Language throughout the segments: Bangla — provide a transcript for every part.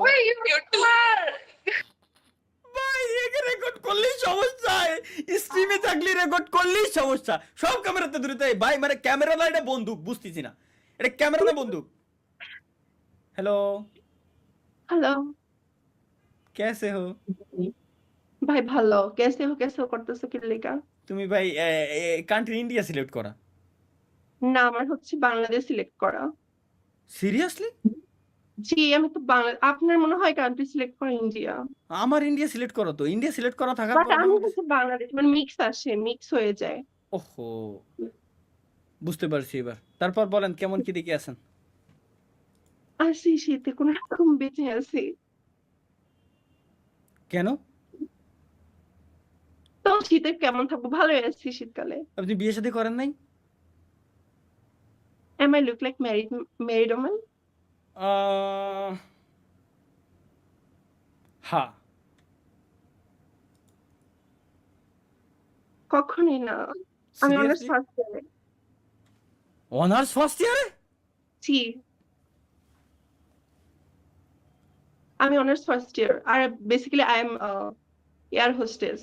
ওই ইউটিউবার ভাই একে রেকর্ড করলেই সমস্যা, স্ট্রিমে থাকলে রেকর্ড করলেই সমস্যা, সব ক্যামেরাতে দূরে ভাই, মানে ক্যামেরা না এটা বন্দুক, বুঝতেছি না এটা ক্যামেরা না বন্দুক। हेलो, हेलो कैसे हो? भाई ভালো कैसे हो করতেছো কি লেখা? তুমি ভাই কান্ট্রি ইন্ডিয়া সিলেক্ট করা? না আমার হচ্ছে বাংলাদেশ সিলেক্ট করা। সিরিয়াসলি? জি আমি তো বাংলা, আপনার মনে হয় কান্ট্রি সিলেক্ট করা ইন্ডিয়া, আমার ইন্ডিয়া সিলেক্ট করো তো, ইন্ডিয়া সিলেক্ট করা থাকার বাট পর আমি বাংলাদেশ। হচ্ছে বাংলাদেশ, মানে মিক্স আসে, মিক্স হয়ে যায়। ওহো, বুঝতে পারছি এবার। তারপর বলেন কেমন কি দেখে আছেন? আসি শীতে কোন রকম বেঁচে আছি। কেন? তো শীতে কেমন থাকবো, ভালোই আছি শীতকালে। আপনি বিয়ে শাদী করেন নাই? Am I look like married woman? আহ, হ্যাঁ। কখনই না, আমি অনার্স সিরিয়াসলি? ফার্স্ট ইয়ারে। অনার্স ফার্স্ট ইয়ারে? জি আমি অনার্স ফার্স্ট ইয়ার, আর basically I am air hostess,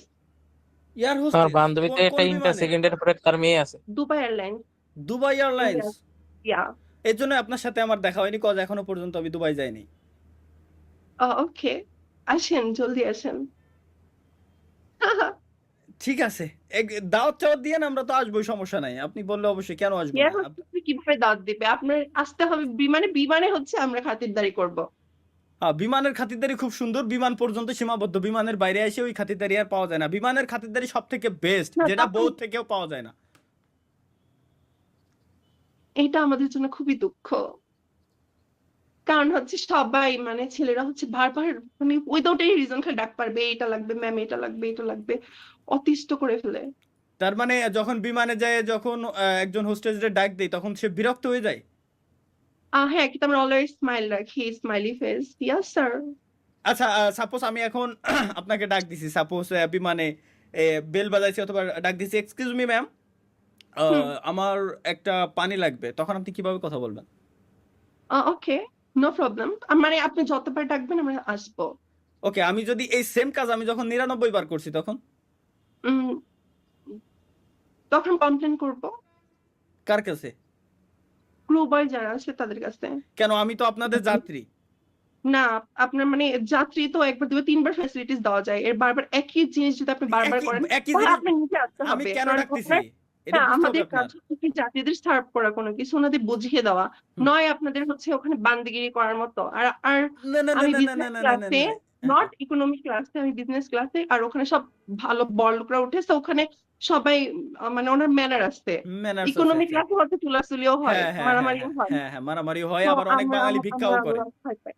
air আমার হোস্টেস? বান্ধবীতে একটা কোন ইন্টার বিমানে? সেকেন্ডের পরে তার মেয়ে আছে। Dubai Airlines Dubai Airlines? India. Yeah এর জন্য আপনার সাথে আমার দেখা হয়নি, কজ এখনো পর্যন্ত আমি দুবাই যাইনি। ওকে, আসেন জলদি আসেন। ঠিক আছে, দাওয়াত চাওয়াত দিয়ে আমরা তো আসবোই, সমস্যা নাই, আপনি বললে অবশ্যই, কেন আসবো এয়ার না। হোস্টেস কিভাবে দাওয়াত দিবে, আপনার আসতে হবে বিমানে, বিমানে হচ্ছে আমরা খাতিরদারি করব। হ্যাঁ, বিমানের খাতিরদারি খুব সুন্দর, বিমান পর্যন্ত সীমাবদ্ধ, বিমানের বাইরে এসে ওই খাতিরদারি আর পাওয়া যায় না। বিমানের খাতিরদারি সব থেকে বেস্ট, না যেটা তখন বউ থেকেও পাওয়া যায় না। এটা আমাদের জন্য খুবই দুঃখ, কারণ হচ্ছে সবাই মানে ছেলেরা হচ্ছে বারবার মানে উইদাউট এনি রিজন খালি ডাক পারবে, এটা লাগবে ম্যাম, এটা লাগবে, এটা লাগবে, অতিষ্ঠ করে ফেলে। তার মানে যখন বিমানে যায়, যখন একজন হোস্টেসের ডাক দেয়, তখন সে বিরক্ত হয়ে যায়। হ্যাঁ কিন্তু আমরা অলওয়েজ স্মাইল রাখি, স্মাইলি ফেস। Yes sir. আচ্ছা, সাপোজ আমি এখন আপনাকে ডাক দিছি, সাপোজ বিমানে বেল বাজাইছি অথবা ডাক দিছি, এক্সকিউজ মি ম্যাম, হুম, আমার একটা পানি লাগবে, তখন আপনি কিভাবে কথা বলবেন? ওকে, নো প্রবলেম, মানে আপনি যতবার ডাকবেন আমরা আসবো। ওকে, আমি যদি এই সেম কাজ আমি যখন 99 বার করছি তখন? উম তখন কমপ্লেন করব কার কাছে? ক্রু বয় যারা আছে তাদের কাছে। কেন, আমি তো আপনাদের যাত্রী। না, আপনার মানে যাত্রী তো একবার দুবার তিনবার ফ্যাসিলিটিস দেওয়া যায়, এর বারবার একই জিনিস যদি আপনি বারবার একই করেন একই তাহলে জিনিস আপনার নিচে আসতে আমি হবে, কেন কারণ ডাকতেছি আপনার, এটা হ্যাঁ বুঝতে হবে আমাদের কাজ আপনার। হচ্ছে কি যাত্রীদের সার্ভ করা, কোনো কিছু ওনাদের বুঝিয়ে দেওয়া, হুম। নয় আপনাদের হচ্ছে ওখানে বান্দিগিরি করার মতো। আর আর না না না আমি না না না বিজনেস না না না ক্লাসে, না। নট ইকোনমিক ক্লাসে, আমি বিজনেস ক্লাসে, আর ওখানে সব ভালো বড় লোকরা উঠেছে ওখানে, সবাই মানে ওনার ম্যানার আছে। ম্যানার্স আছে, ইকোনমিক আচ্ছা। ক্লাসে হয়তো চুলাচুলিও হয়, হ্যাঁ হ্যাঁ হ্যাঁ মারামারিও হ্যাঁ হয়। হ্যাঁ হ্যাঁ, মারামারি হয়, তো আবার অনেক আমরা বাঙালি আমরা ভিক্ষাও করে। আমরা ভয় পাই।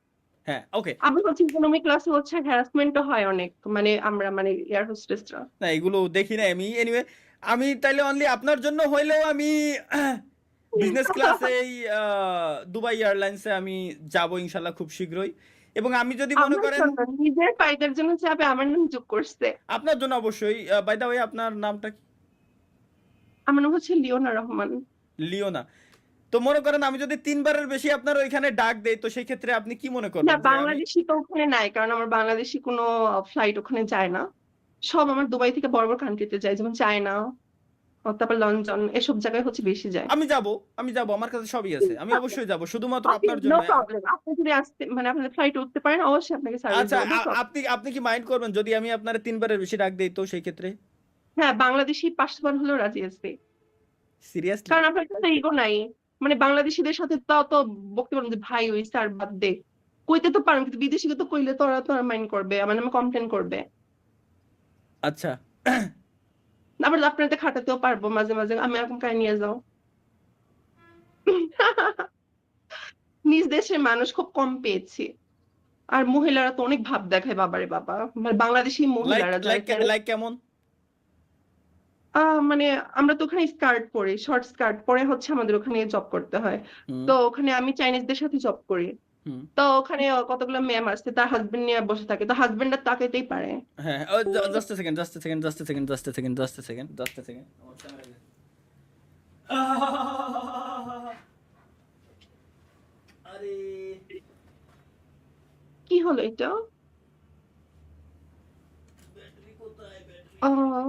হ্যাঁ, ওকে। আবার হচ্ছে ইকোনমিক ক্লাসে হচ্ছে হ্যারাসমেন্টও হয় অনেক, মানে আমরা মানে এয়ার হোস্টেসরা। না, এগুলো দেখি না আমি, এনিওয়ে আমি তাইলে অনলি আপনার জন্য হইলেও আমি বিজনেস ক্লাসে এই দুবাই এয়ারলাইন্সে আমি যাব ইনশাল্লাহ খুব শীঘ্রই। এবং আমি যদি মনে আমার করেন, জন্য, নিজের ফায়দার জন্য যাবে, আমার নাম যোগ করছে। আপনার জন্য অবশ্যই। বাই দা ওয়ে, আপনার নামটা কি? আমার নাম হচ্ছে লিওনা রহমান। লিওনা। তো মনে করেন আমি যদি 3 বারের বেশি আপনার ওইখানে ডাক দেই, তো সেই ক্ষেত্রে আপনি কি মনে না করবেন যে আমি? বাংলাদেশি তো ওখানে নাই, কারণ আমার বাংলাদেশি কোনো ফ্লাইট ওখানে যায় না, সব আমার দুবাই থেকে বড় বড় কান্ট্রিতে যায়, যেমন চায়না, তারপর লন্ডন, এসব জায়গায় হচ্ছে বেশি যায়। আমি যাব, আমি যাব, আমার কাছে সবই আছে, আমি অবশ্যই যাব, শুধুমাত্র ওকে আপনার নো জন্য। প্রবলেম, আপনি যদি আসতে মানে আপনাদের ফ্লাইট উঠতে পারেন অবশ্যই আপনাকে সার্ভিস আচ্ছা, দেবো, নো প্রবলেম। আপনি আপনি কি মাইন্ড করবেন যদি আমি আপনার 3 বারের বেশি ডাক দেই, তো সেই ক্ষেত্রে? হ্যাঁ বাংলাদেশি 500 বার হলেও রাজি আসবে, সিরিয়াসলি? কারণ আপনার কাছে ইগো নাই। মানে বাংলাদেশিদের সাথে তাও তো বলতে পারেন যে ভাই ওই স্যার বাদ দে, কইতে তো পারেন, কিন্তু বিদেশিকে তো কইলে তো ওরা তো মাইন্ড করবে, আমার নামে কমপ্লেন করবে। আচ্ছা। আবার আপনাদের খাটাতেও পারবো মাঝে মাঝে, আমি এরকম কাই নিয়ে যাও। নিজ দেশের মানুষ খুব কম পেয়েছি, আর মহিলারা তো অনেক ভাব দেখায়, বাবারে বাবা, মানে বাংলাদেশি লাইক মহিলারা লাইক যারা লাইক কেমন? মানে আমরা তো ওখানে স্কার্ট পরি, শর্ট স্কার্ট পরে হচ্ছে আমাদের ওখানে জব করতে হয়। হুম তো ওখানে আমি চাইনিজদের সাথে জব করি, হুম। তো ওখানে কতগুলো ম্যাম আসছে, তার হাজবেন্ড নিয়ে বসে থাকে, তো হাজবেন্ডরা তাকাইতেই পারে। হ্যাঁ, just a second, just a second, just a second, just a second, just a second, just a second. আরে কি হলো এটা? ব্যাটারি কোথায়? ব্যাটারি আহ